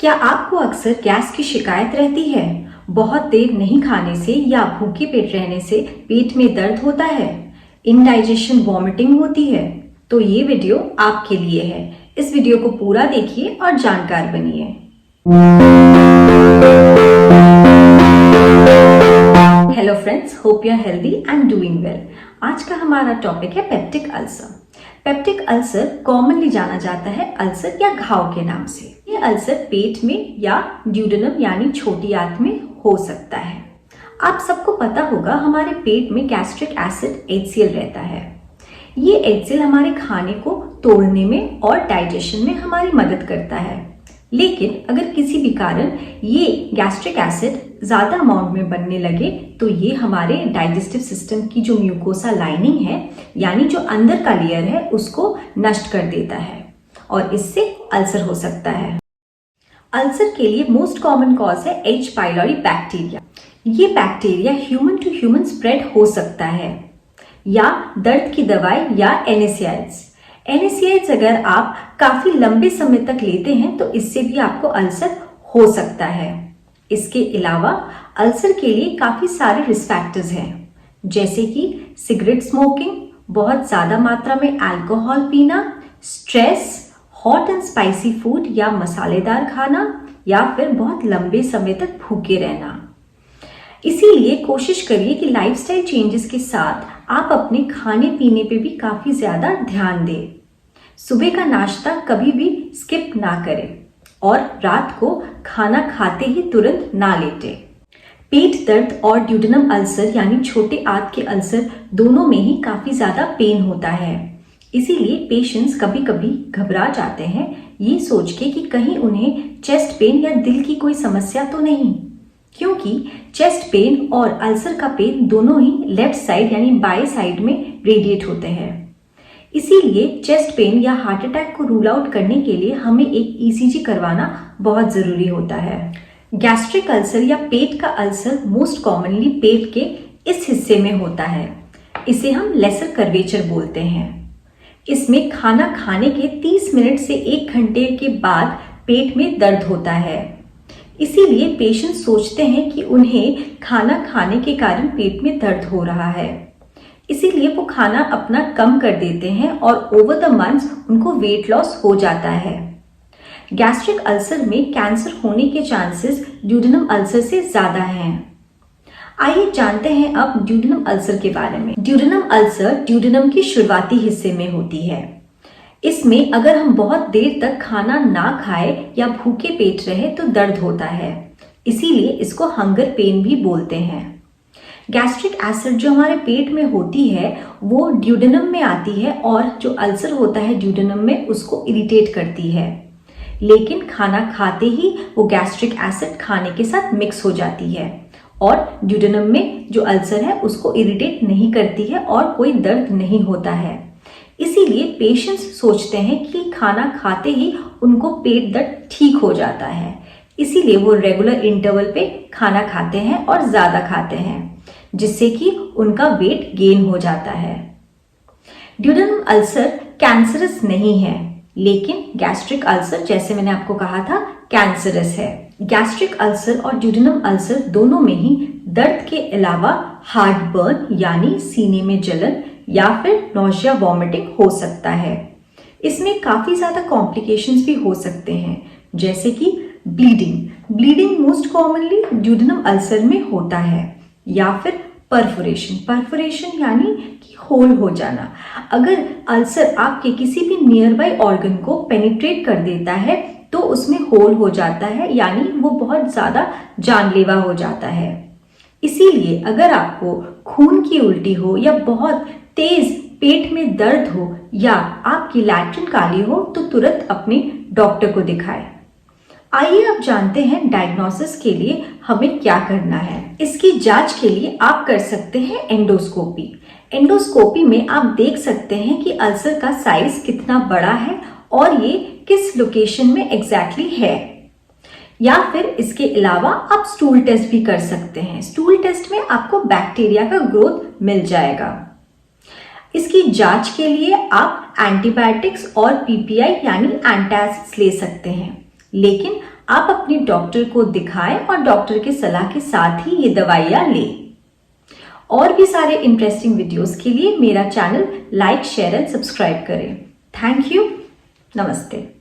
क्या आपको अक्सर गैस की शिकायत रहती है? बहुत देर नहीं खाने से या भूखे पेट रहने से पेट में दर्द होता है, इनडाइजेशन वॉमिटिंग होती है? तो ये वीडियो आपके लिए है। इस वीडियो को पूरा देखिए और जानकार बनिए। Hello friends, hope you are healthy and doing well. आज का हमारा टॉपिक है peptic ulcer. Peptic ulcer commonly जाना जाता है अल्सर या घाव के नाम से। ये अल्सर पेट में या ड्यूडेनम यानी छोटी आंत में हो सकता है। आप सबको पता होगा हमारे पेट में गैस्ट्रिक एसिड HCl रहता है। ये HCl हमारे खाने को तोड़ने में और डाइजेशन में हमारी मदद करता है। लेकिन अगर किसी भी कारण ये गैस्ट्रिक एसिड ज़्यादा अमाउंट में बनने लगे तो ये हमारे डाइजेस्टिव सिस्टम की जो म्यूकोसा लाइनिंग है यानी जो अंदर का लेयर है उसको नष्ट कर देता है और इससे अल्सर हो सकता है। अल्सर के लिए मोस्ट कॉमन कॉज है H. Pylori bacteria. ये bacteria human to human spread हो सकता है या दर्द की दवाई या NSAIDs अगर आप काफी लंबे समय तक लेते हैं तो इससे भी आपको अल्सर हो सकता है। इसके अलावा अल्सर के लिए काफी सारे रिस्क फैक्टर्स हैं, जैसे कि सिगरेट स्मोकिंग, बहुत ज्यादा मात्रा में अल्कोहल पीना, stress, hot and spicy food या मसालेदार खाना या फिर बहुत लंबे समय तक भूखे रहना। इसीलिए कोशिश करिए कि लाइफस्टाइल चेंजेस के साथ आप अपने खाने पीने पे भी काफी ज्यादा ध्यान दें। सुबह का नाश्ता कभी भी स्किप ना करें और रात को खाना खाते ही तुरंत ना लेटें। पेट दर्द और ड्यूडेनम अल्सर यानी छोटे आंत के अल्सर दोनों में ही काफी ज्यादा पेन होता है। इसीलिए पेशेंट्स कभी कभी घबरा जाते हैं ये सोच के कि कहीं उन्हें चेस्ट पेन या दिल की कोई समस्या तो नहीं, क्योंकि चेस्ट पेन और अल्सर का पेन दोनों ही लेफ्ट साइड यानी बाएं साइड में रेडिएट होते हैं। इसीलिए चेस्ट पेन या हार्ट अटैक को रूल आउट करने के लिए हमें एक ECG करवाना बहुत जरूरी होता है। गैस्ट्रिक अल्सर या पेट का अल्सर मोस्ट कॉमनली पेट के इस हिस्से में होता है। इसे हम लेसर कर्वेचर बोलते हैं। इसमें खाना खाने के 30 मिनट से 1 घंटे के बाद पेट में दर्द होता है। इसीलिए पेशेंट सोचते हैं कि उन्हें खाना खाने के कारण पेट में दर्द हो रहा है, इसीलिए वो खाना अपना कम कर देते हैं और ओवर द मंथ्स उनको वेट लॉस हो जाता है। गैस्ट्रिक अल्सर में कैंसर होने के चांसेस ड्यूडेनम अल्सर से ज्यादा हैं। आइए जानते हैं अब ड्यूडेनम अल्सर के बारे में। ड्यूडेनम अल्सर ड्यूडेनम के शुरुआती हिस्से में होती है। इसमें अगर हम बहुत देर तक खाना ना खाए या भूखे पेट रहे तो दर्द होता है, इसीलिए इसको हंगर पेन भी बोलते हैं। गैस्ट्रिक एसिड जो हमारे पेट में होती है वो ड्यूडेनम में आती है और जो अल्सर होता है ड्यूडेनम में उसको इरिटेट करती है, लेकिन खाना खाते ही वो गैस्ट्रिक एसिड खाने के साथ मिक्स हो जाती है और ड्यूडेनम में जो अल्सर है उसको इरिटेट नहीं करती है और कोई दर्द नहीं होता है। इसीलिए पेशेंट्स सोचते हैं कि खाना खाते ही उनको पेट दर्द ठीक हो जाता है, इसीलिए वो रेगुलर इंटरवल पे खाना खाते हैं और ज्यादा खाते हैं, जिससे कि उनका वेट गेन हो जाता है। ड्यूडेनम अल्सर कैंसरस नहीं है, लेकिन गैस्ट्रिक अल्सर जैसे मैंने आपको कहा था कैंसरस है। गैस्ट्रिक अल्सर और ड्यूडेनम अल्सर दोनों में ही दर्द के अलावा हार्ट बर्न यानी सीने में जलन या फिर नौशिया वॉमिटिंग हो सकता है। इसमें काफी ज्यादा कॉम्प्लिकेशंस भी हो सकते हैं, जैसे कि bleeding most commonly duodenum ulcer में होता है, या फिर परफोरेशन यानी कि होल हो जाना। अगर अल्सर आपके किसी भी नियर बाय ऑर्गन को पेनिट्रेट कर देता है तो उसमें होल हो जाता है, यानी वो बहुत ज्यादा जानलेवा हो जाता है। इसीलिए अगर आपको खून की उल्टी हो या बहुत तेज पेट में दर्द हो या आपकी लैट्रिन काली हो तो तुरंत अपने डॉक्टर को दिखाएं। आइए अब जानते हैं डायग्नोसिस के लिए हमें क्या करना है। इसकी जांच के लिए आप कर सकते हैं एंडोस्कोपी। एंडोस्कोपी में आप देख सकते हैं कि अल्सर का साइज कितना बड़ा है और ये किस लोकेशन में एग्जैक्टली है। या फिर इसके अलावा आप स्टूल टेस्ट भी कर सकते हैं। स्टूल टेस्ट में आपको बैक्टीरिया का ग्रोथ मिल जाएगा। इसकी जांच के लिए आप एंटीबायोटिक्स और PPI यानी एंटासिड्स ले सकते हैं, लेकिन आप अपने डॉक्टर को दिखाएं और डॉक्टर की सलाह के साथ ही ये दवाइयाँ लें। और भी सारे इंटरेस्टिंग वीडियोस के लिए मेरा channel like, share and subscribe करें। Thank you. नमस्ते।